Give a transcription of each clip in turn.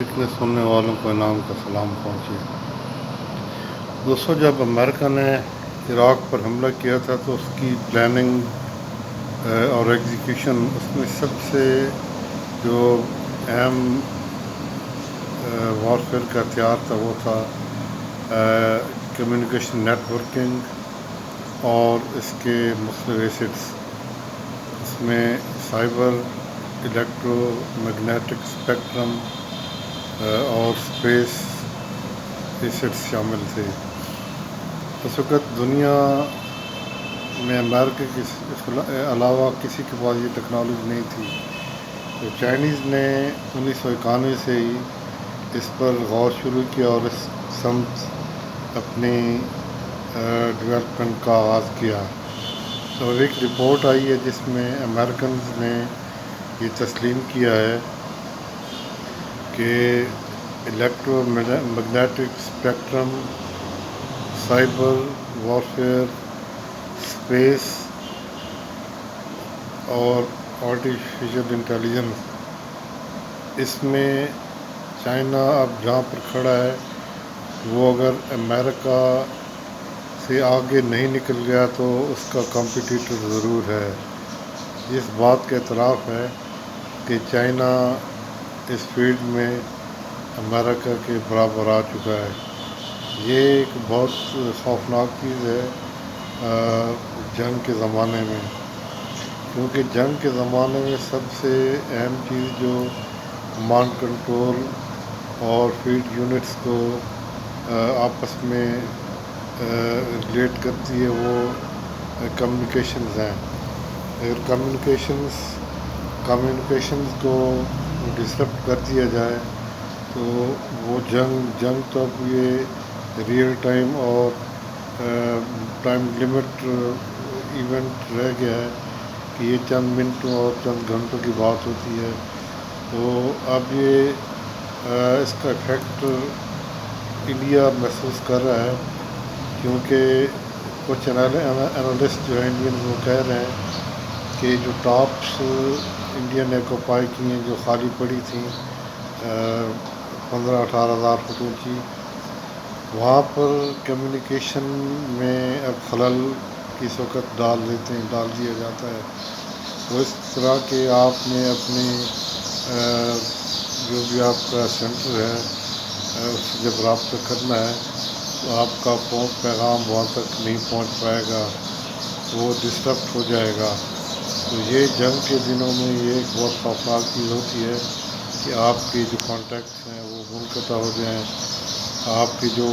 اتنے سننے والوں کو انعام کا سلام پہنچے۔ دوستوں، جب امریکہ نے عراق پر حملہ کیا تھا تو اس کی پلاننگ اور ایگزیکیوشن، اس میں سب سے جو اہم وارفیئر کا ہتھیار تھا وہ تھا کمیونیکیشن نیٹ ورکنگ اور اس کے مختلف ایسٹس۔ اس میں سائبر، الیکٹرو میگنیٹک اسپیکٹرم اور اسپیس ایسٹس شامل تھے۔ اس وقت دنیا میں امریکہ کے علاوہ کسی کے پاس یہ ٹیکنالوجی نہیں تھی، تو چائنیز نے 1991 سے ہی اس پر غور شروع کیا اور اس سمت اپنی ڈیولپمنٹ کا آغاز کیا۔ اور ایک رپورٹ آئی ہے جس میں امریکنز نے یہ تسلیم کیا ہے کہ electro magnetic spectrum, cyber warfare, space اور آرٹیفیشل انٹیلیجنس، اس میں چائنا اب جہاں پر کھڑا ہے وہ اگر امریکہ سے آگے نہیں نکل گیا تو اس کا کمپٹیٹر ضرور ہے۔ اس بات کا اعتراف ہے کہ چائنا اس فیلڈ میں امریکہ کے برابر آ چکا ہے۔ یہ ایک بہت خوفناک چیز ہے جنگ کے زمانے میں، کیونکہ جنگ کے زمانے میں سب سے اہم چیز جو کمانڈ کنٹرول اور فیلڈ یونٹس کو آپس میں ریلیٹ کرتی ہے وہ کمیونیکیشنز ہیں۔ اگر کمیونیکیشنز کو ڈسرپٹ کر دیا جائے تو وہ جنگ تو اب یہ ریئل ٹائم اور ٹائم لیمٹ ایونٹ رہ گیا ہے کہ یہ چند منٹوں اور چند گھنٹوں کی بات ہوتی ہے۔ تو اب یہ اس کا ایفیکٹ انڈیا محسوس کر رہا ہے، کیونکہ کچھ انالسٹ جو ہیں انڈین وہ کہہ رہے ہیں کہ جو ٹاپس انڈیا نے آکوپائی کی ہیں، جو خالی پڑی تھیں 15-18 ہزار فٹ اونچی، وہاں پر کمیونیکیشن میں اب خلل کس وقت ڈال دیا جاتا ہے۔ تو اس طرح کہ آپ نے اپنے جو بھی آپ کا سینٹر ہے اس سے جب رابطہ کرنا ہے تو آپ کا پیغام وہاں تک نہیں پہنچ پائے گا، وہ ڈسٹرپٹ ہو جائے گا۔ تو یہ جنگ کے دنوں میں یہ ایک بہت خوفناک چیز ہوتی ہے کہ آپ کے جو کانٹیکٹس ہیں وہ منقطع ہو جائیں، آپ کی جو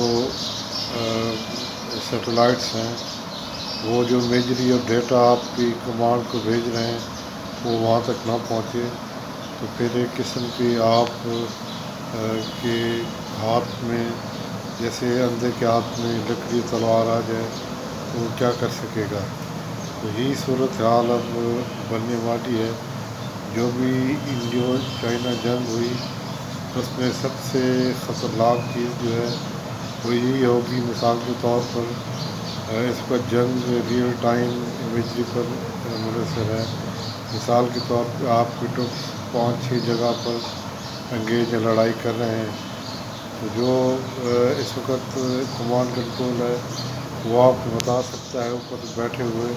سیٹلائٹس ہیں وہ جو میجری اور ڈیٹا آپ کی کمانڈ کو بھیج رہے ہیں وہ وہاں تک نہ پہنچے، تو پھر ایک قسم کی آپ کے ہاتھ میں جیسے اندھے کے ہاتھ میں لکڑی تلوار آ جائے تو وہ کیا کر سکے گا۔ تو یہی صورتحال اب بننے والی ہے۔ جو بھی انڈو چائنا جنگ ہوئی اس میں سب سے خطرناک چیز جو ہے وہ یہی ہوگی، مثال کے طور پر اس پر جنگ ریئل ٹائم امیجری پر منحصر ہے۔ مثال کے طور پہ آپ کے ٹرپس 5-6 جگہ پر انگیج لڑائی کر رہے ہیں، تو جو اس وقت کمانڈ کنٹرول ہے وہ آپ کو بتا سکتا ہے اوپر بیٹھے ہوئے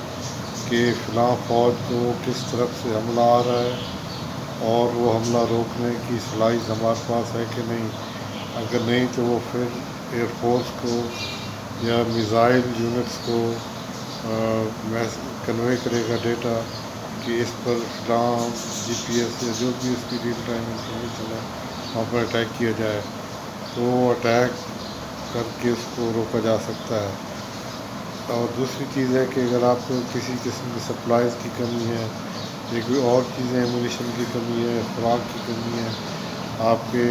کہ فلاں فوج کو کس طرف سے حملہ آ رہا ہے اور وہ حملہ روکنے کی صلاحیت ہمارے پاس ہے کہ نہیں۔ اگر نہیں تو وہ پھر ایئر فورس کو یا میزائل یونٹس کو کنوے کرے گا ڈیٹا کہ اس پر فلاں جی پی ایس یا جو بھی اس کی ریئل ٹائم انفارمیشن ہے وہاں پر اٹیک کیا جائے، تو وہ اٹیک کر کے اس کو روکا جا سکتا ہے۔ اور دوسری چیز ہے کہ اگر آپ کو کسی قسم کی سپلائز کی کمی ہے یا کوئی اور چیزیں ایمونیشن کی کمی ہے، خوراک کی کمی ہے، آپ کے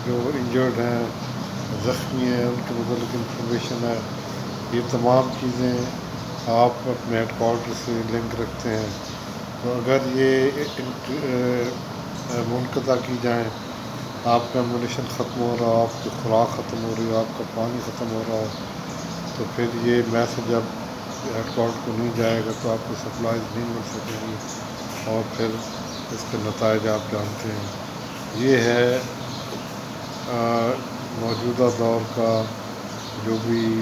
جو انجرڈ ہیں، زخمی ہیں، ان کے متعلق انفارمیشن ہے، یہ تمام چیزیں آپ اپنے ہیڈ کوارٹر سے لنک رکھتے ہیں۔ تو اگر یہ منقطع کی جائیں، آپ کا ایمونیشن ختم ہو رہا ہو، آپ کی خوراک ختم ہو رہی ہو، آپ کا پانی ختم ہو رہا ہو، تو پھر یہ میسج جب ہیڈ کوارٹر کو نہیں جائے گا تو آپ کو سپلائز نہیں مل سکے گی اور پھر اس کے نتائج آپ جانتے ہیں۔ یہ ہے موجودہ دور کا جو بھی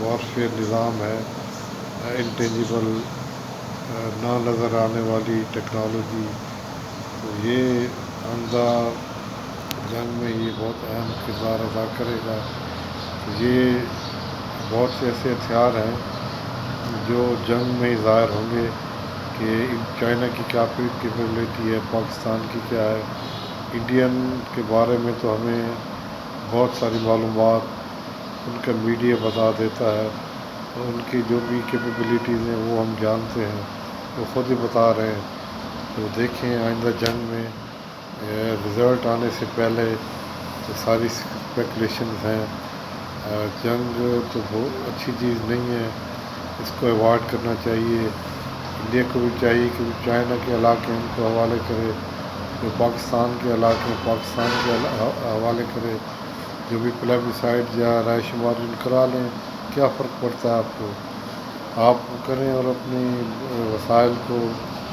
وارفیئر نظام ہے، انٹینجیبل، نہ نظر آنے والی ٹیکنالوجی، تو یہ آئندہ جنگ میں یہ بہت اہم کردار ادا کرے گا۔ تو یہ بہت سے ایسے ہتھیار ہیں جو جنگ میں ظاہر ہوں گے کہ چائنا کی کیا کیپیبلٹی ہے، پاکستان کی کیا ہے۔ انڈین کے بارے میں تو ہمیں بہت ساری معلومات ان کا میڈیا بتا دیتا ہے، ان کی جو بھی کیپیبلٹیز ہیں وہ ہم جانتے ہیں، وہ خود ہی بتا رہے ہیں۔ تو دیکھیں آئندہ جنگ میں رزلٹ آنے سے پہلے تو ساری اسپیکولیشنز ہیں۔ جنگ تو بہت اچھی چیز نہیں ہے، اس کو ایوائڈ کرنا چاہیے۔ انڈیا کو بھی چاہیے کہ چائنا کے علاقے ان کو حوالے کرے، جو پاکستان کے علاقے پاکستان کے حوالے کرے، جو بھی پلیبیسائڈ یا رائے شمار ان کرا لیں، کیا فرق پڑتا ہے آپ کو؟ آپ کریں اور اپنی وسائل کو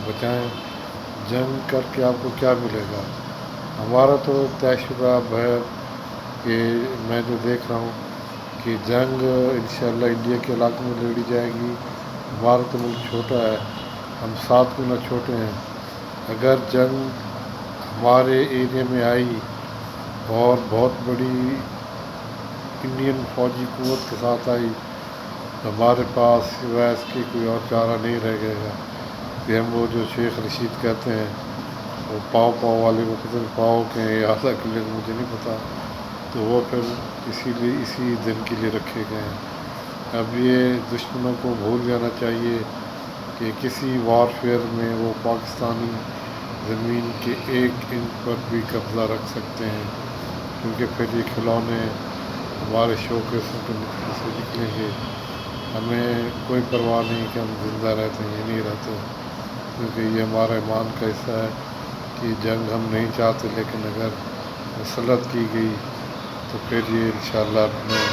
بچائیں۔ جنگ کر کے آپ کو کیا ملے گا؟ ہمارا تو طے شدہ اب ہے کہ میں جو دیکھ رہا ہوں کہ جنگ انشاءاللہ انڈیا کے علاقوں میں لڑی جائے گی۔ ہمارا تو ملک چھوٹا ہے، ہم 7 گنا چھوٹے ہیں۔ اگر جنگ ہمارے ایریا میں آئی اور بہت بڑی انڈین فوجی قوت کے ساتھ آئی تو ہمارے پاس سوائے اس کے کوئی اور چارہ نہیں رہ گئے گا کہ ہم وہ جو شیخ رشید کہتے ہیں، وہ پاؤ والے کو قتل پاؤ کے آدھا کلے مجھے نہیں پتہ، تو وہ پھر اسی دن کے لیے رکھے گئے ہیں۔ اب یہ دشمنوں کو بھول جانا چاہیے کہ کسی وارفیئر میں وہ پاکستانی زمین کے 1 انچ پر بھی قبضہ رکھ سکتے ہیں، کیونکہ پھر یہ کھلونے ہمارے شوکیسوں کے سے نکلیں گے۔ ہمیں کوئی پرواہ نہیں کہ ہم زندہ رہتے ہیں یا نہیں رہتے، کیونکہ یہ ہمارا ایمان کا حصہ ہے کہ جنگ ہم نہیں چاہتے، لیکن اگر مسلط کی گئی تو پھر یہ انشاءاللہ اپنے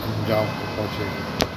انجام کو پہنچے گی۔